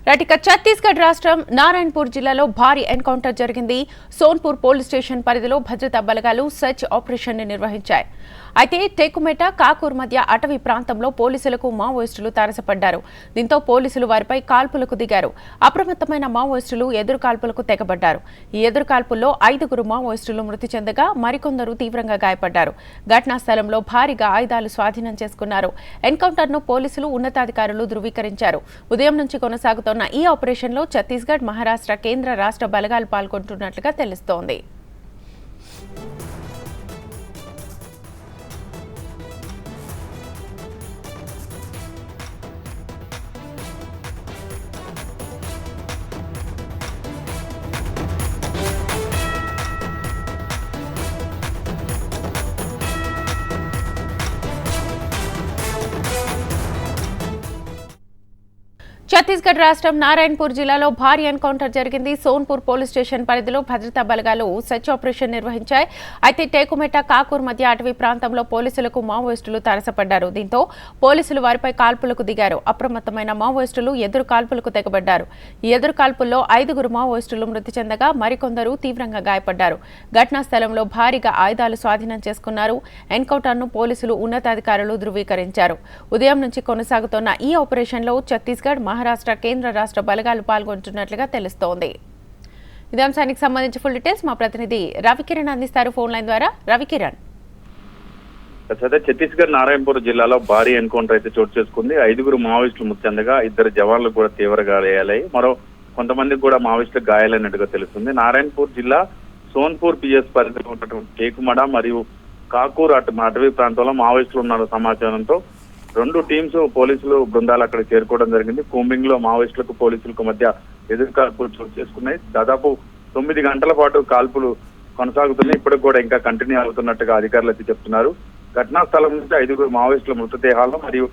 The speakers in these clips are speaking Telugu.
ఇక ఛత్తీస్గఢ్ రాష్ట్రం నారాయణపూర్ జిల్లాలో భారీ ఎన్కౌంటర్ జరిగింది. సోన్పూర్ పోలీస్ స్టేషన్ పరిధిలో భద్రతా బలగాలు సెర్చ్ ఆపరేషన్ ని నిర్వహించాయి. అయితే టేకుమెట కాకూర్ మధ్య అటవీ ప్రాంతంలో పోలీసులకు మావోయిస్టులు తారసపడ్డారు. దీంతో పోలీసులు వారిపై కాల్పులకు దిగారు. అప్రమత్తమైన మావోయిస్టులు ఎదురు కాల్పులకు తెగబడ్డారు. ఈ ఎదురు కాల్పుల్లో 5 మావోయిస్టులు మృతి చెందగా మరికొందరు తీవ్రంగా గాయపడ్డారు. ఘటనా స్థలంలో భారీగా ఆయుధాలు స్వాధీనం చేసుకున్నారు. ఎన్కౌంటర్ను పోలీసులు ఉన్నతాధికారులు ధృవీకరించారు. ఉదయం నుంచి కొనసాగుతున్న ఈ ఆపరేషన్లో ఛత్తీస్గఢ్, మహారాష్ట్ర, కేంద్ర, రాష్ట్ర బలగాలు పాల్గొంటున్నట్లుగా తెలుస్తోంది. ఛత్తీస్గఢ్ రాష్ట్రం నారాయణపూర్ జిల్లాలో భారీ ఎన్కౌంటర్ జరిగింది. సోన్పూర్ పోలీస్ స్టేషన్ పరిధిలో భద్రతా బలగాలు సెర్చ్ ఆపరేషన్ నిర్వహించాయి. అయితే టేకుమెట కాకూర్ మధ్య అటవీ ప్రాంతంలో పోలీసులకు మావోయిస్టులు తారసపడ్డారు. దీంతో పోలీసులు వారిపై కాల్పులకు దిగారు. అప్రమత్తమైన మావోయిస్టులు ఎదురు కాల్పులకు తెగబడ్డారు. ఈ ఎదురు కాల్పుల్లో 5 మావోయిస్టులు మృతి చెందగా మరికొందరు తీవ్రంగా గాయపడ్డారు. ఘటనా స్థలంలో భారీగా ఆయుధాలు స్వాధీనం చేసుకున్నారు. ఎన్కౌంటర్ను పోలీసులు ఉన్నతాధికారులు ధృవీకరించారు. ఉదయం నుంచి కొనసాగుతున్న ఈ ఆపరేషన్లో ఛత్తీస్గఢ్, మహారాష్ట్ర, కేంద్ర, రాష్ట్ర బలగాలు పాల్గొంటున్నట్లుగా తెలుస్తోంది. ఇదే అంశానికి సంబంధించి ఫుల్ డీటెయిల్స్ మా ప్రతినిధి రవికిరణ్ అందిస్తారు ఫోన్ లైన్ ద్వారా. రవికిరణ్, ఛత్తీస్గఢ్ నారాయణపూర్ జిల్లాలో భారీ ఎన్కౌంటర్ అయితే చోటు చేసుకుంది. 5 మావోయిస్టులు మృతి చెందగా 2 జవాన్లు కూడా తీవ్ర గాయాలయ్యాయి. మరో కొంతమందికి కూడా మావోయిస్టులు గాయాలైనట్టుగా తెలుస్తుంది. నారాయణపూర్ జిల్లా సోన్పూర్ పిఎస్ పరిధిలో ఉన్నటువంటి టేకుమడ మరియు కాకూర్ అటవీ ప్రాంతంలో మావోయిస్టులు ఉన్న సమాచారంతో 2 టీమ్స్ పోలీసులు బృందాలు అక్కడ చేరుకోవడం జరిగింది. కూంబింగ్ లో మావోయిస్టులకు పోలీసులకు మధ్య ఎదురు కాల్పులు చోటు చేసుకున్నాయి. దాదాపు 9 గంటల పాటు కాల్పులు కొనసాగుతున్నాయి. ఇప్పటికి కూడా ఇంకా కంటిన్యూ అవుతున్నట్టుగా అధికారులు అయితే చెప్తున్నారు. ఘటనా స్థలం నుంచి 5 మావోయిస్టుల మృతదేహాలను మరియు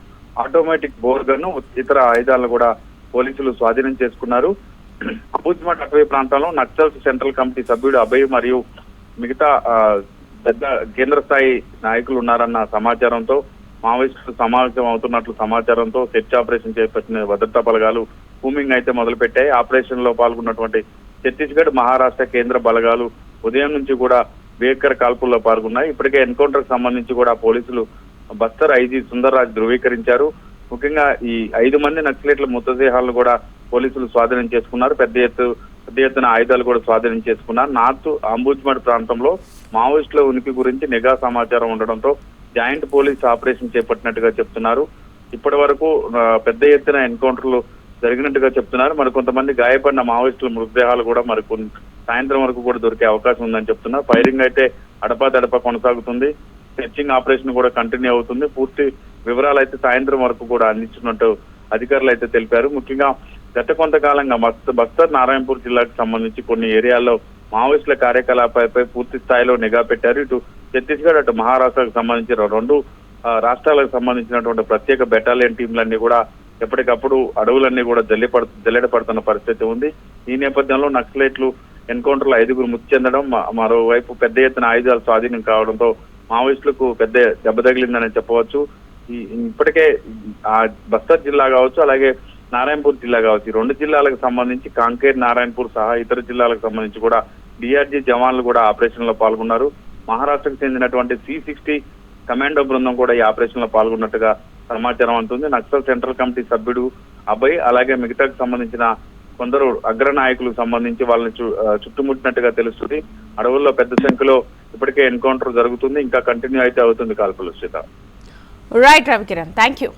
ఆటోమేటిక్ బోర్గన్, ఇతర ఆయుధాలను కూడా పోలీసులు స్వాధీనం చేసుకున్నారు. అబూజ్మఠ్ అటవీ ప్రాంతంలో నక్సల్స్ సెంట్రల్ కమిటీ సభ్యుడు అభయ్ మరియు మిగతా పెద్ద కేంద్ర స్థాయి నాయకులు ఉన్నారన్న సమాచారంతో మావోయిస్టులు సమావేశం అవుతున్నట్లు సమాచారంతో సెర్చ్ ఆపరేషన్ చేపట్టిన భద్రతా బలగాలు కూంబింగ్ అయితే మొదలుపెట్టాయి. ఆపరేషన్ లో పాల్గొన్నటువంటి ఛత్తీస్గఢ్, మహారాష్ట్ర, కేంద్ర బలగాలు ఉదయం నుంచి కూడా భీకర కాల్పుల్లో పాల్గొన్నాయి. ఇప్పటికే ఎన్కౌంటర్ కి సంబంధించి కూడా పోలీసులు బస్తర్ ఐజీ సుందర్రాజ్ ధృవీకరించారు. ముఖ్యంగా ఈ 5 మంది నక్సలైట్ల మృతదేహాలను కూడా పోలీసులు స్వాధీనం చేసుకున్నారు. పెద్ద ఎత్తున ఆయుధాలు కూడా స్వాధీనం చేసుకున్నారు. నార్త్ అంబుజ్మఠ్ ప్రాంతంలో మావోయిస్టుల ఉనికి గురించి నిఘా సమాచారం ఉండడంతో జాయింట్ పోలీస్ ఆపరేషన్ చేపట్టినట్టుగా చెప్తున్నారు. ఇప్పటి వరకు పెద్ద ఎత్తున ఎన్కౌంటర్లు జరిగినట్టుగా చెప్తున్నారు. మరి కొంతమంది గాయపడిన మావోయిస్టుల మృతదేహాలు కూడా మరి సాయంత్రం వరకు కూడా దొరికే అవకాశం ఉందని చెప్తున్నారు. ఫైరింగ్ అయితే అడపాదడపా కొనసాగుతుంది. సెర్చింగ్ ఆపరేషన్ కూడా కంటిన్యూ అవుతుంది. పూర్తి వివరాలు అయితే సాయంత్రం వరకు కూడా అందించినట్టు అధికారులు అయితే తెలిపారు. ముఖ్యంగా గత కొంతకాలంగా బస్తర్ నారాయణపూర్ జిల్లాకు సంబంధించి కొన్ని ఏరియాల్లో మావోయిస్టుల కార్యకలాపాలపై పూర్తి స్థాయిలో నిఘా పెట్టారు. ఇటు ఛత్తీస్గఢ్, అటు మహారాష్ట్రకు సంబంధించిన 2 రాష్ట్రాలకు సంబంధించినటువంటి ప్రత్యేక బెటాలియన్ టీంలన్నీ కూడా ఎప్పటికప్పుడు అడవులన్నీ కూడా జల్లెడపడుతున్న పరిస్థితి ఉంది. ఈ నేపథ్యంలో నక్సలైట్లు ఎన్కౌంటర్లో 5 మృతి చెందడం, మరోవైపు పెద్ద ఎత్తున ఆయుధాలు స్వాధీనం కావడంతో మావోయిస్టులకు పెద్ద దెబ్బ తగిలిందని చెప్పవచ్చు. ఇప్పటికే బస్తర్ జిల్లా కావచ్చు, అలాగే నారాయణపూర్ జిల్లా కావచ్చు, ఈ 2 జిల్లాలకు సంబంధించి కాంకేర్, నారాయణపూర్ సహా ఇతర జిల్లాలకు సంబంధించి కూడా డిఆర్జీ జవాన్లు కూడా ఆపరేషన్ లో పాల్గొన్నారు. మహారాష్ట్రకు చెందినటువంటి C60 కమాండో బృందం కూడా ఈ ఆపరేషన్ లో పాల్గొన్నట్టుగా సమాచారం ఉంటుంది. నక్సల్ సెంట్రల్ కమిటీ సభ్యుడు అభయ్, అలాగే మిగతాకు సంబంధించిన కొందరు అగ్ర నాయకులకు సంబంధించి వాళ్ళని చుట్టుముట్టినట్టుగా తెలుస్తుంది. అడవుల్లో పెద్ద సంఖ్యలో ఇప్పటికే ఎన్కౌంటర్ జరుగుతుంది. ఇంకా కంటిన్యూ అయితే అవుతుంది కాల్పులు. Right Ravikiran, thank you.